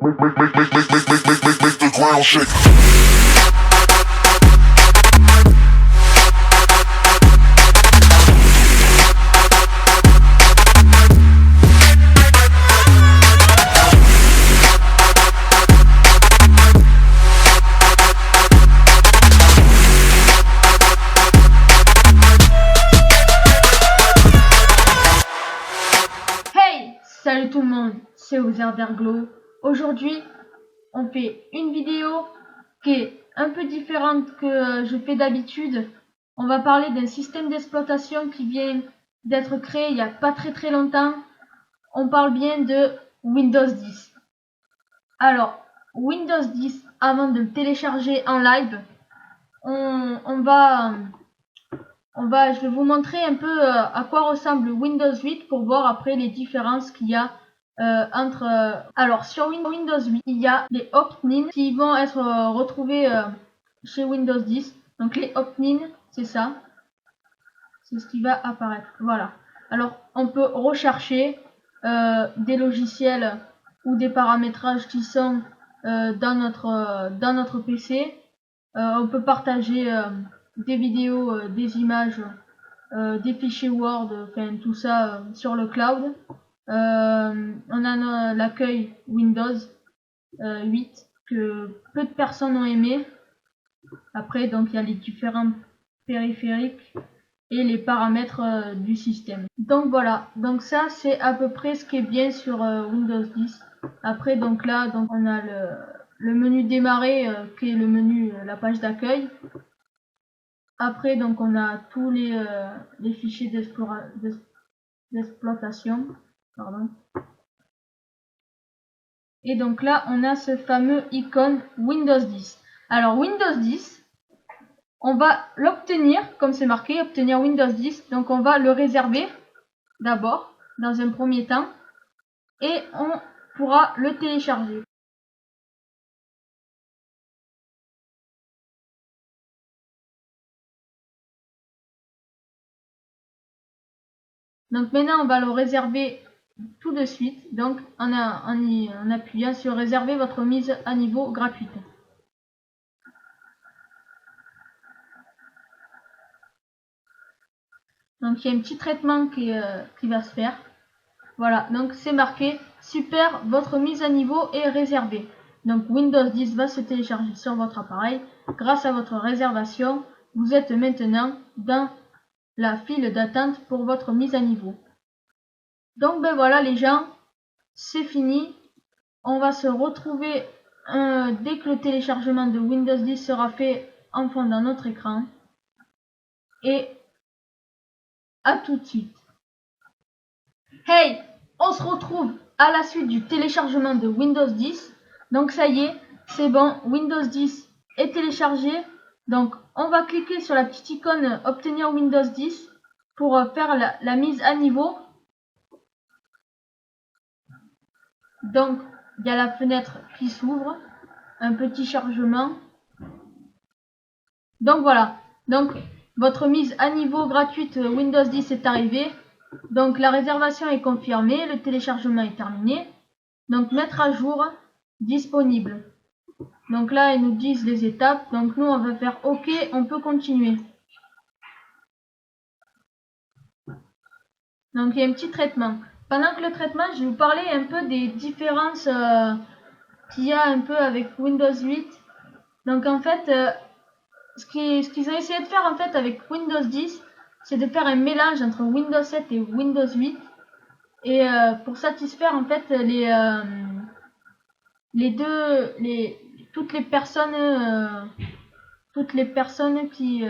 Make the ground shake. Salut tout le monde, c'est Ozerberglo. Aujourd'hui, on fait une vidéo qui est un peu différente que je fais d'habitude. On va parler d'un système d'exploitation qui vient d'être créé il n'y a pas très longtemps. On parle bien de Windows 10. Alors, Windows 10, avant de le télécharger en live, je vais vous montrer un peu à quoi ressemble Windows 8 pour voir après les différences qu'il y a entre... Alors sur Windows 8, il y a les opt-in qui vont être retrouvés chez Windows 10. Donc les opt-in, c'est ça. C'est ce qui va apparaître. Voilà. Alors on peut rechercher des logiciels ou des paramétrages qui sont dans notre PC. On peut partager des vidéos, des images, des fichiers Word, enfin tout ça sur le cloud. On a l'accueil Windows 8 que peu de personnes ont aimé. Après, donc il y a les différents périphériques et les paramètres du système. Donc voilà, donc ça c'est à peu près ce qui est bien sur Windows 10. Après donc là donc on a le menu démarrer qui est le menu, la page d'accueil. Après donc on a tous les fichiers d'exploitation. Pardon. Et donc là on a ce fameux icône Windows 10. Alors Windows 10, on va l'obtenir, comme c'est marqué, obtenir Windows 10. Donc on va le réserver d'abord, dans un premier temps, et on pourra le télécharger. Donc maintenant on va le réserver tout de suite, donc en appuyant sur réserver votre mise à niveau gratuite. Donc il y a un petit traitement qui va se faire. Voilà, donc c'est marqué super, votre mise à niveau est réservée. Donc Windows 10 va se télécharger sur votre appareil. Grâce à votre réservation, vous êtes maintenant dans la file d'attente pour votre mise à niveau. Donc ben voilà les gens, c'est fini. On va se retrouver dès que le téléchargement de Windows 10 sera fait en fond dans notre écran. Et à tout de suite. Hey, on se retrouve à la suite du téléchargement de Windows 10. Donc ça y est, c'est bon, Windows 10 est téléchargé. Donc on va cliquer sur la petite icône obtenir Windows 10 pour faire la mise à niveau. Donc il y a la fenêtre qui s'ouvre, un petit chargement. Donc voilà, donc votre mise à niveau gratuite Windows 10 est arrivée. Donc la réservation est confirmée, le téléchargement est terminé. Donc mettre à jour, disponible. Donc là ils nous disent les étapes. Donc nous on va faire OK, on peut continuer. Donc il y a un petit traitement. Pendant que le traitement, je vais vous parler un peu des différences qu'il y a un peu avec Windows 8. Donc en fait, ce qu'ils ont essayé de faire en fait avec Windows 10, c'est de faire un mélange entre Windows 7 et Windows 8. Et pour satisfaire en fait toutes les personnes qui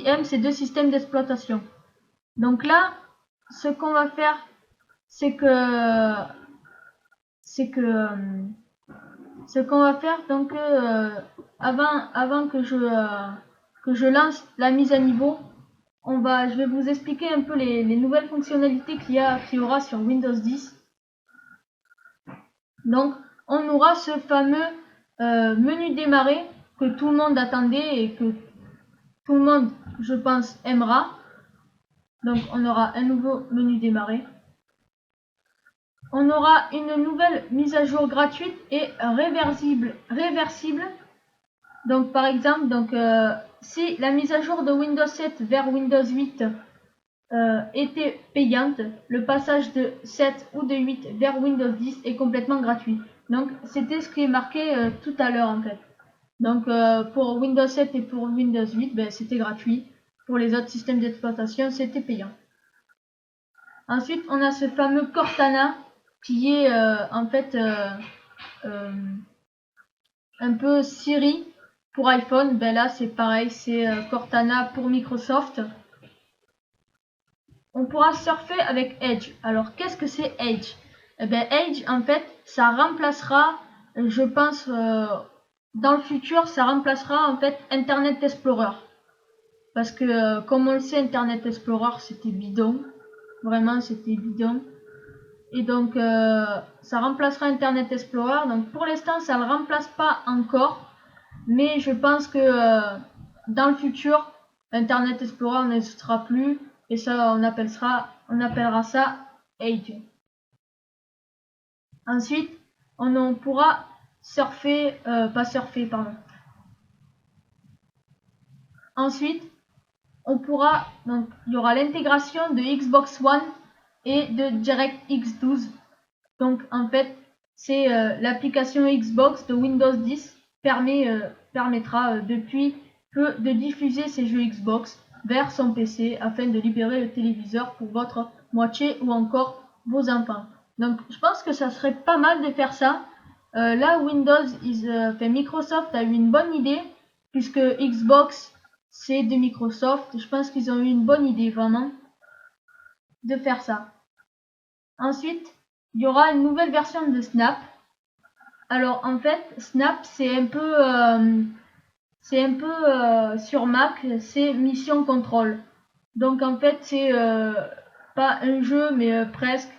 aiment ces deux systèmes d'exploitation. Donc là, ce qu'on va faire, c'est que donc avant que je lance la mise à niveau, je vais vous expliquer un peu les nouvelles fonctionnalités qu'il y aura sur Windows 10. Donc on aura ce fameux menu démarrer que tout le monde attendait et que tout le monde, je pense, aimera. Donc on aura un nouveau menu démarrer. On aura une nouvelle mise à jour gratuite et réversible. Donc par exemple, si la mise à jour de Windows 7 vers Windows 8 était payante, le passage de 7 ou de 8 vers Windows 10 est complètement gratuit. Donc c'était ce qui est marqué tout à l'heure en fait. Donc pour Windows 7 et pour Windows 8, ben, c'était gratuit. Pour les autres systèmes d'exploitation, c'était payant. Ensuite, on a ce fameux Cortana qui est en fait un peu Siri pour iPhone. Ben là, c'est pareil, c'est Cortana pour Microsoft. On pourra surfer avec Edge. Alors, qu'est-ce que c'est Edge? Eh ben, Edge, en fait, ça remplacera, je pense, dans le futur, ça remplacera en fait Internet Explorer. Parce que, comme on le sait, Internet Explorer, c'était bidon. Vraiment, c'était bidon. Et donc, ça remplacera Internet Explorer. Donc, pour l'instant, ça ne le remplace pas encore. Mais je pense que dans le futur, Internet Explorer n'existera plus. Et ça, on appellera ça Edge. Ensuite, on pourra surfer, pas surfer, pardon. Ensuite, donc, il y aura l'intégration de Xbox One et de DirectX 12. Donc, en fait, c'est l'application Xbox de Windows 10 permettra depuis peu de diffuser ses jeux Xbox vers son PC afin de libérer le téléviseur pour votre moitié ou encore vos enfants. Donc, je pense que ça serait pas mal de faire ça. Là, Microsoft a eu une bonne idée puisque Xbox c'est de Microsoft. Je pense qu'ils ont eu une bonne idée vraiment de faire ça. Ensuite, il y aura une nouvelle version de Snap. Alors en fait, Snap c'est un peu sur Mac, c'est Mission Control. Donc en fait, c'est pas un jeu mais presque.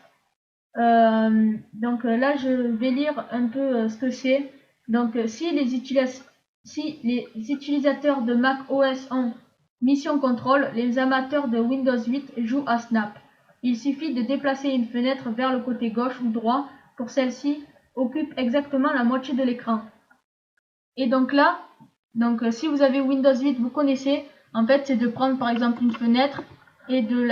Là, je vais lire un peu ce que c'est. Donc si les utilisateurs de Mac OS ont Mission Control, les amateurs de Windows 8 jouent à Snap. Il suffit de déplacer une fenêtre vers le côté gauche ou droit pour celle-ci occupe exactement la moitié de l'écran. Et donc là, si vous avez Windows 8, vous connaissez, en fait c'est de prendre par exemple une fenêtre et vous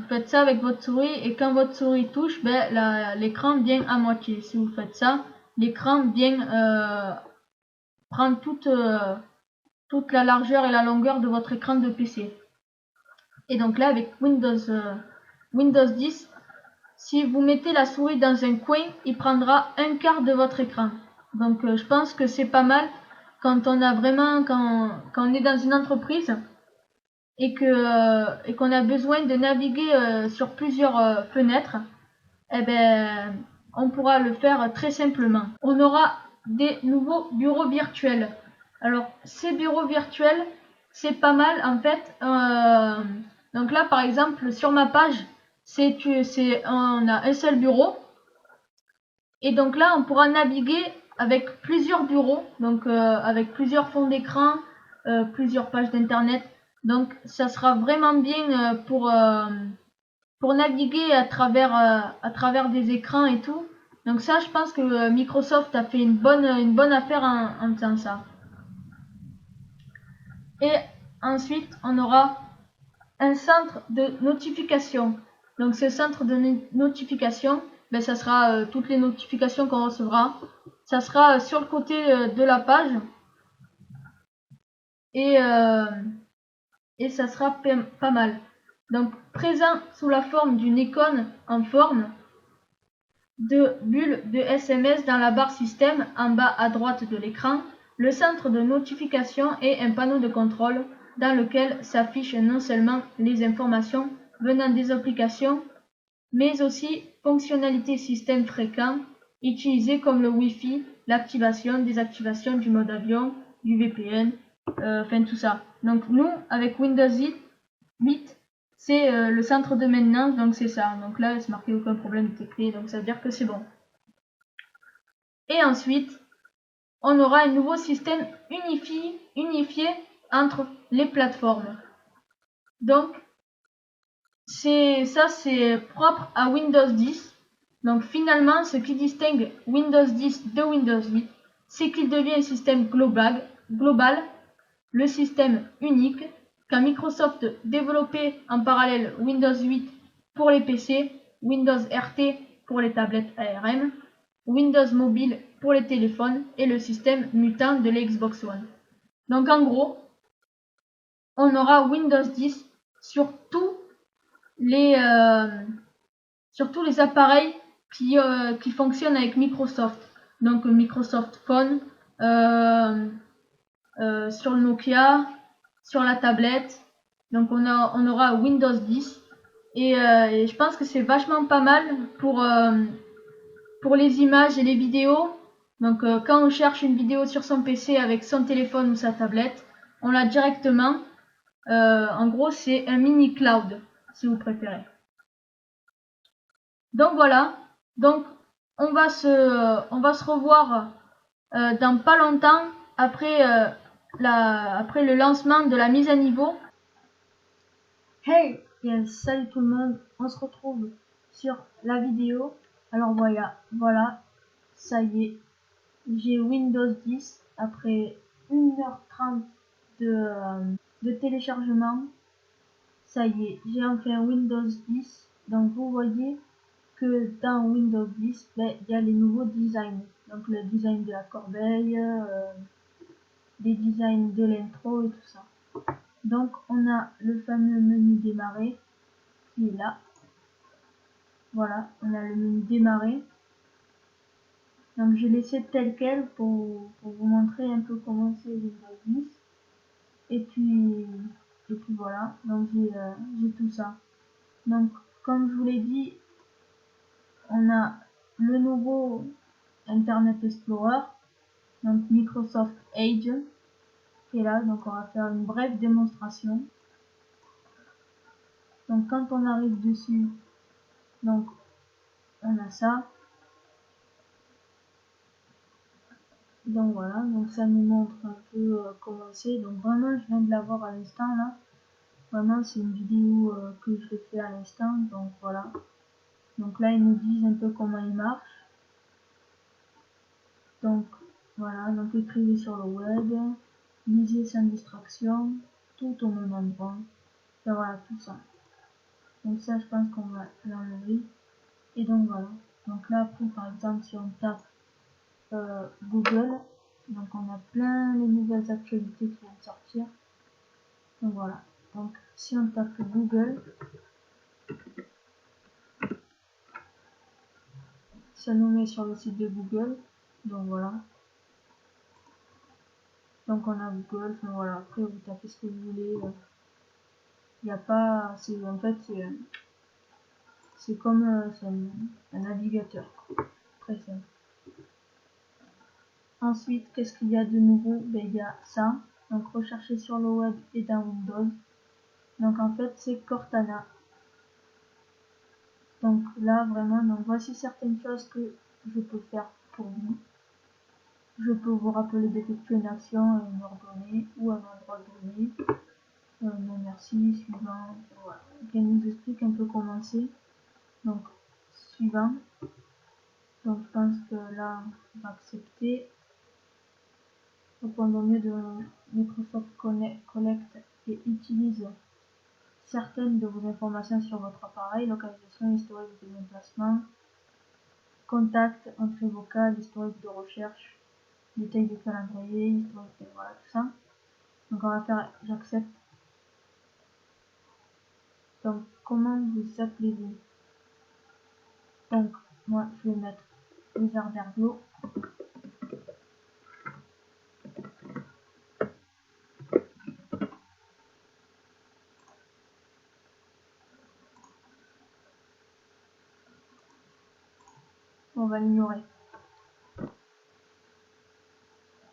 faites ça avec votre souris et quand votre souris touche, ben, l'écran vient à moitié. Si vous faites ça, l'écran vient prendre toute la largeur et la longueur de votre écran de PC. Et donc là avec Windows 10, si vous mettez la souris dans un coin, il prendra un quart de votre écran. Donc je pense que c'est pas mal quand on on est dans une entreprise et qu'on a besoin de naviguer sur plusieurs fenêtres, eh ben on pourra le faire très simplement. On aura des nouveaux bureaux virtuels. Alors ces bureaux virtuels, c'est pas mal en fait. Donc là par exemple sur ma page, on a un seul bureau. Et donc là, on pourra naviguer avec plusieurs bureaux, donc avec plusieurs fonds d'écran, plusieurs pages d'internet. Donc ça sera vraiment bien pour naviguer à travers des écrans et tout. Donc ça, je pense que Microsoft a fait une bonne affaire en faisant ça. Et ensuite, on aura un centre de notification. Donc ce centre de notification, ben, ça sera toutes les notifications qu'on recevra. Ça sera sur le côté de la page. Et ça sera pas mal. Donc présent sous la forme d'une icône en forme de bulle de SMS dans la barre système en bas à droite de l'écran, le centre de notification est un panneau de contrôle dans lequel s'affichent non seulement les informations venant des applications, mais aussi fonctionnalités système fréquents utilisées comme le Wi-Fi, l'activation, désactivation du mode avion, du VPN, enfin tout ça. Donc nous, avec Windows 8, c'est le centre de maintenance, donc c'est ça. Donc là, c'est marqué aucun problème détecté, donc ça veut dire que c'est bon. Et ensuite, on aura un nouveau système unifié entre les plateformes. Donc, c'est propre à Windows 10. Donc finalement, ce qui distingue Windows 10 de Windows 8, c'est qu'il devient un système global, le système unique, qu'a Microsoft développé en parallèle Windows 8 pour les PC, Windows RT pour les tablettes ARM, Windows Mobile pour les téléphones et le système Mutant de l'Xbox One. Donc en gros, on aura Windows 10 sur tous les appareils qui fonctionnent avec Microsoft. Donc Microsoft Phone, sur le Nokia, sur la tablette. Donc on aura Windows 10 et je pense que c'est vachement pas mal pour les images et les vidéos. Donc quand on cherche une vidéo sur son PC avec son téléphone ou sa tablette, on l'a directement. En gros, c'est un mini cloud, si vous préférez. Donc voilà. Donc on va se revoir dans pas longtemps après le lancement de la mise à niveau. Hey, salut tout le monde, on se retrouve sur la vidéo. Alors voilà, ça y est, j'ai Windows 10 après 1h30 de téléchargement. Ça y est, j'ai enfin Windows 10. Donc vous voyez que dans Windows 10, il y a les nouveaux designs. Donc le design de la corbeille, les designs de l'intro et tout ça. Donc on a le fameux menu démarrer qui est là. Voilà, on a le menu démarrer. Donc j'ai laissé tel quel pour vous montrer un peu comment c'est Windows 10. Et puis voilà, donc j'ai tout ça. Donc comme je vous l'ai dit, on a le nouveau Internet Explorer, donc Microsoft Edge qui est là. Donc on va faire une brève démonstration. Donc quand on arrive dessus, donc on a ça. Donc voilà, donc ça nous montre un peu comment c'est. Donc vraiment, je viens de l'avoir à l'instant là. Vraiment, c'est une vidéo que je fais à l'instant. Donc voilà. Donc là, ils nous disent un peu comment il marche. Donc voilà, donc écrivez sur le web, lisez sans distraction, tout au même endroit. Et voilà, tout ça. Donc ça, je pense qu'on va l'enlever. Et donc voilà. Donc là, après, par exemple, si on tape Google, donc on a plein de nouvelles actualités qui vont sortir. Donc voilà. Donc si on tape Google, ça nous met sur le site de Google. Donc voilà. Donc on a Google. Enfin voilà. Après vous tapez ce que vous voulez. Il n'y a pas. En fait c'est comme un navigateur. Très simple. Ensuite, qu'est-ce qu'il y a de nouveau? Ben, il y a ça. Donc rechercher sur le web et dans Windows. Donc en fait c'est Cortana. Donc là vraiment, donc voici certaines choses que je peux faire pour vous. Je peux vous rappeler d'effectuer une action à une heure donnée ou à un endroit donné. Non merci, suivant. Voilà. Donc elle nous explique un peu comment c'est. Donc suivant. Donc je pense que là on va accepter. Répondre au mieux de Microsoft collecte et utilise certaines de vos informations sur votre appareil, localisation, historique de déplacement, contact, entrée vocale, historique de recherche, détail du calendrier, historique de voilà tout ça. Donc on va faire j'accepte. Donc comment vous appelez-vous? Donc moi je vais mettre Lézard Berglo. On va l'ignorer.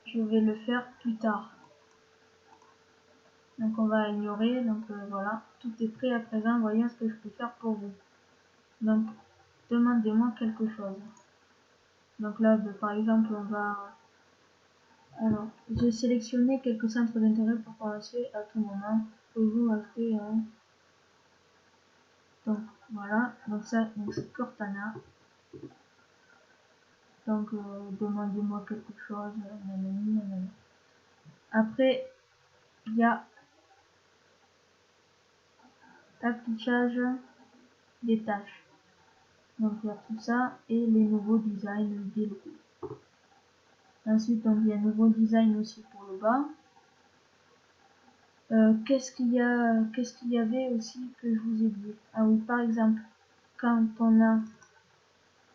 Je vais le faire plus tard. Donc on va ignorer. Donc voilà, tout est prêt à présent. Voyons ce que je peux faire pour vous. Donc demandez-moi quelque chose. Donc là, par exemple, on va... Alors, j'ai sélectionné quelques centres d'intérêt pour passer à tout moment. Pouvez-vous acheter un... Donc voilà, donc ça, donc c'est Cortana. Donc demandez-moi quelque chose, nanani, nanana. Après il y a affichage des tâches. Donc il y a tout ça et les nouveaux designs des logos. Ensuite donc il y a un nouveau design aussi pour le bas. Qu'est-ce qu'il y avait aussi que je vous ai dit? Ah oui, par exemple, quand on a,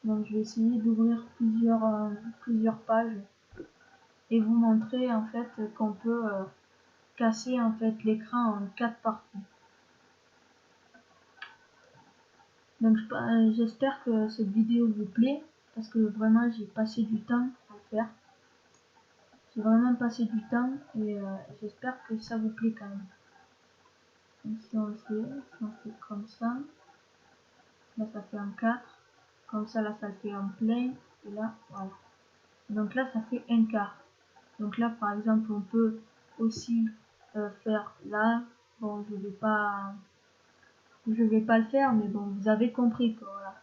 donc je vais essayer d'ouvrir plusieurs pages et vous montrer en fait qu'on peut casser en fait l'écran en 4 parties. Donc j'espère que cette vidéo vous plaît parce que vraiment j'ai passé du temps à le faire. J'ai vraiment passé du temps et j'espère que ça vous plaît quand même. Donc si on fait comme ça, là ça fait un 4, comme ça là ça fait un plein et là voilà. Donc là ça fait un quart. Donc là par exemple on peut aussi faire là, bon je vais pas le faire mais bon vous avez compris que voilà.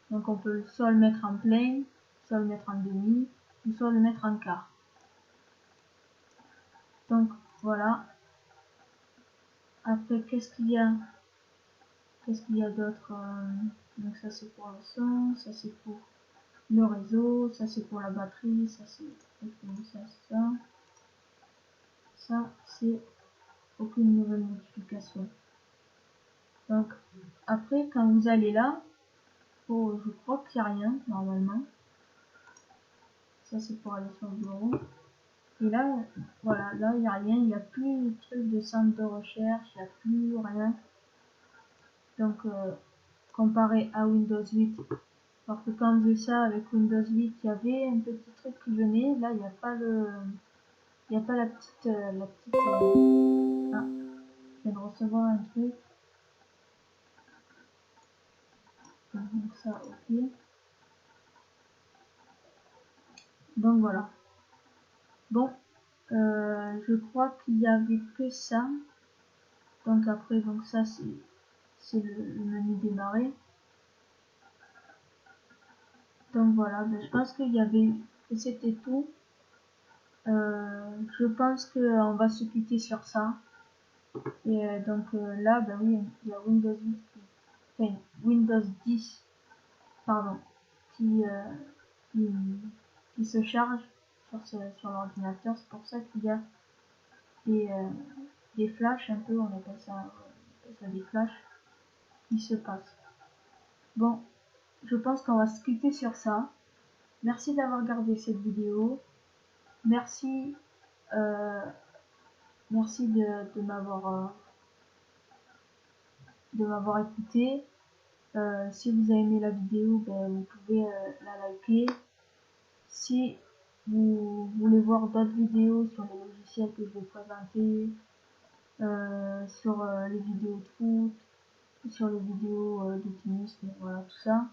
Donc on peut soit le mettre en plein, soit le mettre en demi, ou soit le mettre en quart. Donc voilà. Après qu'est-ce qu'il y a d'autre? Donc ça c'est pour le son, ça c'est pour le réseau, ça c'est pour la batterie, ça c'est ça c'est aucune nouvelle notification. Donc après quand vous allez là, oh, je crois qu'il n'y a rien normalement. Ça c'est pour aller sur le bureau. Et là, voilà, là il n'y a rien, il n'y a plus de truc de centre de recherche, il n'y a plus rien. Donc comparé à Windows 8, parce que quand on faisait ça avec Windows 8, il y avait un petit truc qui venait, là il n'y a pas la petite ah, je viens de recevoir un truc. Donc ça, ok. Donc voilà. Bon, je crois qu'il y avait que ça. Donc après, donc ça c'est le menu démarrer. Donc voilà, ben, je pense que c'était tout. Je pense qu'on va se quitter sur ça. Et donc là, ben oui, il y a Windows 8, enfin Windows 10, pardon, qui, qui, qui se charge sur l'ordinateur. C'est pour ça qu'il y a des flashs un peu, on appelle ça des flashs qui se passent. Bon, je pense qu'on va se quitter sur ça. Merci d'avoir regardé cette vidéo. Merci, merci de m'avoir écouté. Si vous avez aimé la vidéo, ben, vous pouvez la liker. Si vous voulez voir d'autres vidéos sur les logiciels que je vais présenter, sur les vidéos de foot, sur les vidéos de tennis, voilà tout ça,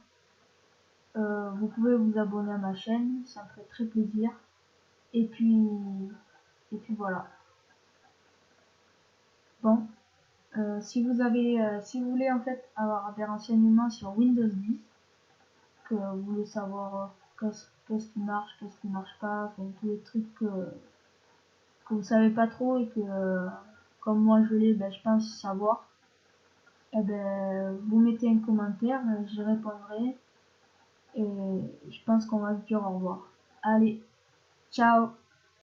vous pouvez vous abonner à ma chaîne, ça me ferait très plaisir. Et puis voilà. Bon, si vous voulez en fait avoir des renseignements sur Windows 10, que vous voulez savoir qu'est-ce qui marche, qu'est-ce qui marche pas, enfin, tous les trucs que vous savez pas trop et que comme moi je l'ai, ben, je pense savoir, et ben, vous mettez un commentaire, j'y répondrai et je pense qu'on va se dire au revoir. Allez, ciao!